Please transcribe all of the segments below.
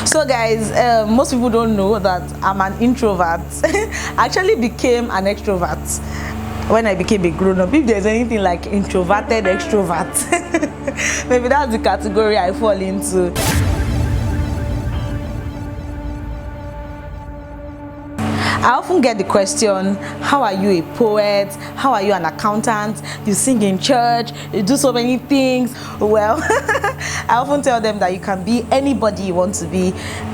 So guys, most people don't know that I'm an introvert. I actually became an extrovert when I became a grown-up. If there's anything like introverted extrovert, maybe that's the category I fall into. I often get the question, how are you a poet? How are you an accountant? You sing in church, you do so many things. Well, I often tell them that you can be anybody you want to be,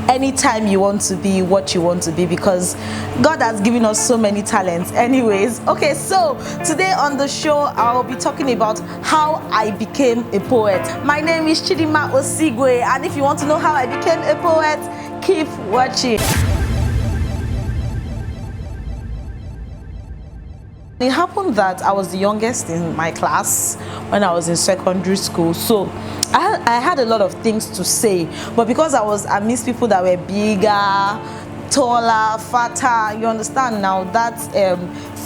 anytime you want to be, what you want to be, because God has given us so many talents. Anyways, okay, so today on the show, I'll be talking about how I became a poet. My name is Chidima Osigwe, and if you want to know how I became a poet, keep watching. It happened that I was the youngest in my class when I was in secondary school, so I had a lot of things to say, but because I was amidst people that were bigger, taller, fatter, you understand now, that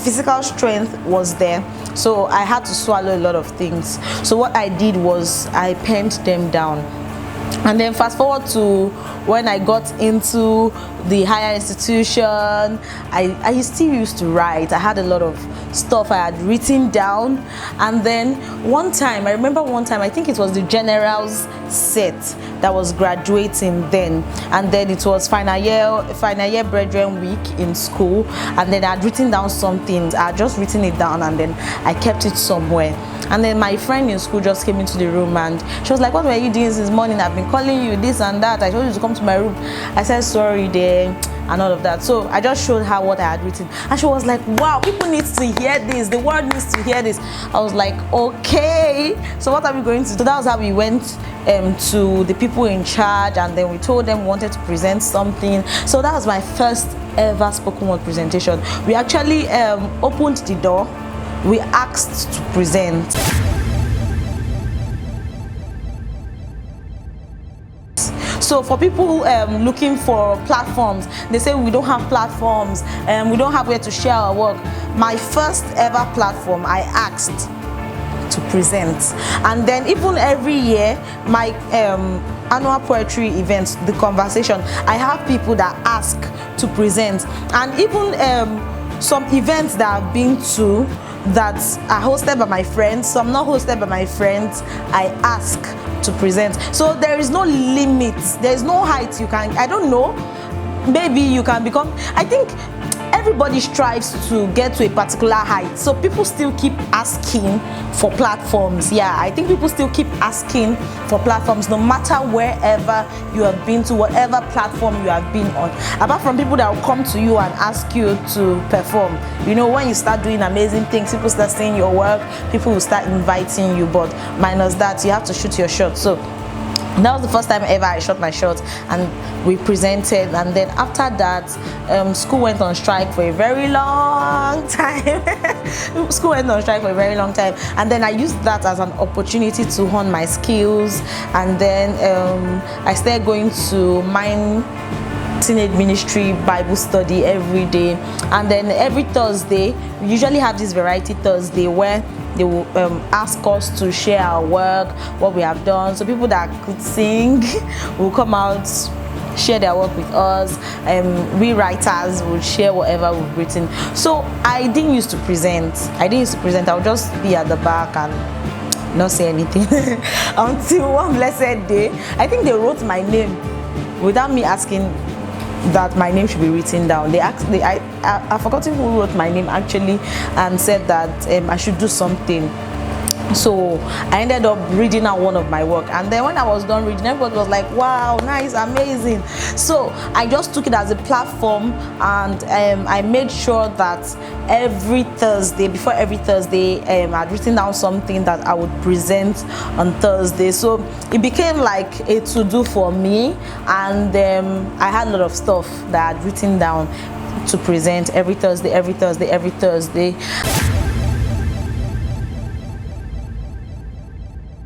physical strength was there, so I had to swallow a lot of things. So what I did was I penned them down. And then fast forward to when I got into the higher institution, I still used to write. I had a lot of stuff I had written down. And then I remember one time, I think it was the general's set that was graduating then. And then it was final year brethren week in school. And then I had written down something. I had just written it down and then I kept it somewhere. And then my friend in school just came into the room and she was like, what were you doing this morning? I've been calling you this and that. I told you to come to my room. I said, sorry there, and all of that. So I just showed her what I had written. And she was like, wow, people need to hear this. The world needs to hear this. I was like, okay, so what are we going to do? So that was how we went to the people in charge, and then we told them we wanted to present something. So that was my first ever spoken word presentation. We actually opened the door. We asked to present. So for people looking for platforms, they say we don't have platforms, we don't have where to share our work. My first ever platform, I asked to present. And then even every year, my annual poetry events, the conversation, I have people that ask to present. And even some events that I've been to that are hosted by my friends, some not hosted by my friends, I ask to present. So there is no limit, there is no height you can, I don't know, maybe you can become, I think everybody strives to get to a particular height, so people still keep asking for platforms. Yeah, I think people still keep asking for platforms no matter wherever you have been to, whatever platform you have been on, apart from people that will come to you and ask you to perform. You know, when you start doing amazing things, people start seeing your work, people will start inviting you, but minus that, you have to shoot your shot. So that was the first time ever I shot my shot and we presented. And then after that, school went on strike for a very long time. School went on strike for a very long time, and then I used that as an opportunity to hone my skills. And then I started going to mine teenage ministry Bible study every day. And then every Thursday, we usually have this variety Thursday where they will ask us to share our work, what we have done. So people that could sing will come out, share their work with us. We writers will share whatever we've written. So I didn't used to present. I would just be at the back and not say anything until one blessed day, I think they wrote my name without me asking that my name should be written down. I've forgotten who wrote my name actually, and said that I should do something. So I ended up reading out one of my work, and then when I was done reading, everybody was like, wow, nice, amazing. So I just took it as a platform, and I made sure that before every Thursday, I'd written down something that I would present on Thursday. So it became like a to-do for me, and I had a lot of stuff that I'd written down to present every Thursday.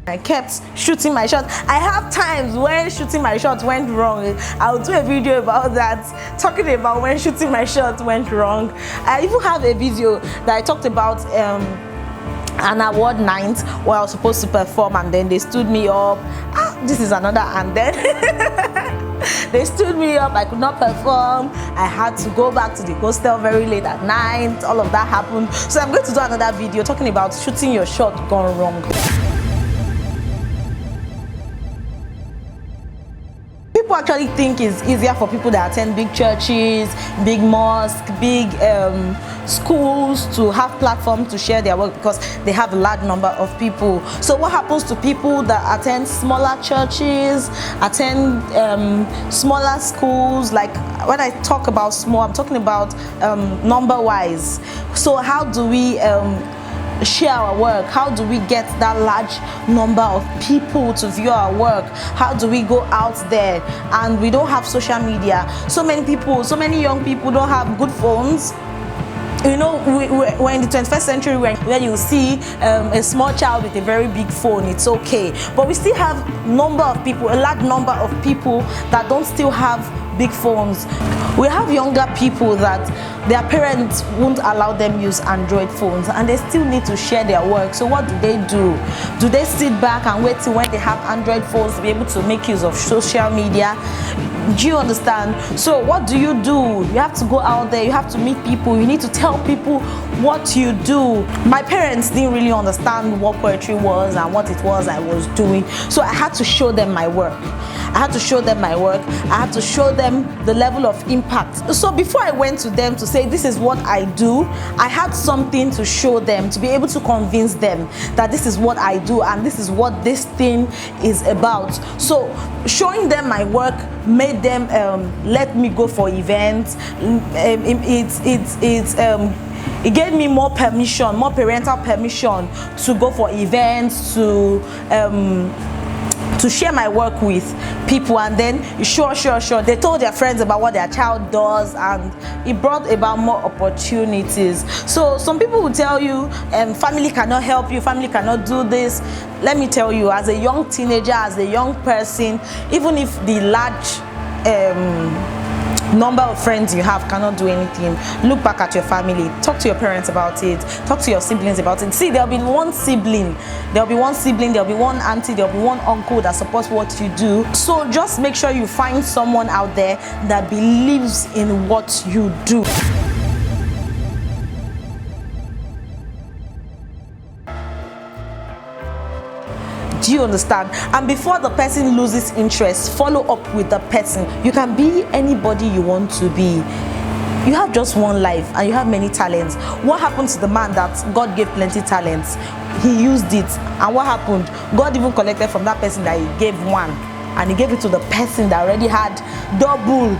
I kept shooting my shot. I have times when shooting my shot went wrong. I'll do a video about that, talking about when shooting my shot went wrong. I even have a video that I talked about an award night where I was supposed to perform, and then they stood me up. This is another and then They stood me up. I could not perform. I had to go back to the hostel very late at night. All of that happened. So I'm going to do another video talking about shooting your shot gone wrong. People actually think it's easier for people that attend big churches, big mosques, big schools to have platforms to share their work because they have a large number of people. So what happens to people that attend smaller churches, attend smaller schools? Like when I talk about small, I'm talking about number wise. So how do we share our work? How do we get that large number of people to view our work? How do we go out there? And we don't have social media. So many people, so many young people don't have good phones. You know, we're in the 21st century where you see a small child with a very big phone, it's okay. But we still have a large number of people that don't still have big phones. We have younger people that their parents won't allow them use Android phones and they still need to share their work. So what do? Do they sit back and wait till when they have Android phones to be able to make use of social media? Do you understand? So what do? You have to go out there, you have to meet people, you need to tell people what you do. My parents didn't really understand what poetry was and what it was I was doing. So I had to show them my work. I had to show them my work. I had to show them the level of impact. So before I went to them to say this is what I do, I had something to show them, to be able to convince them that this is what I do and this is what this thing is about. So showing them my work made them let me go for events. It gave me more permission, more parental permission to go for events, to share my work with people. And then sure they told their friends about what their child does, and it brought about more opportunities. So some people will tell you family cannot help you, family cannot do this. Let me tell you, as a young teenager, as a young person, even if the large number of friends you have cannot do anything, look back at your family, talk to your parents about it, talk to your siblings about it. See, there'll be one sibling, there'll be one auntie, there'll be one uncle that supports what you do. So just make sure you find someone out there that believes in what you do. Do you understand? And before the person loses interest, follow up with the person. You can be anybody you want to be. You have just one life and you have many talents. What happened to the man that God gave plenty talents? He used it, and what happened? God even collected from that person that he gave one, and he gave it to the person that already had double.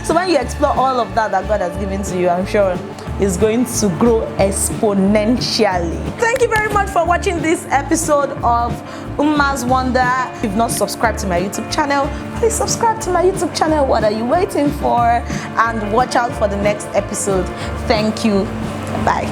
So when you explore all of that God has given to you, I'm sure is going to grow exponentially. Thank you very much for watching this episode of Umma's Wonder. If you've not subscribed to my YouTube channel, please subscribe to my YouTube channel. What are you waiting for? And watch out for the next episode. Thank you. Bye.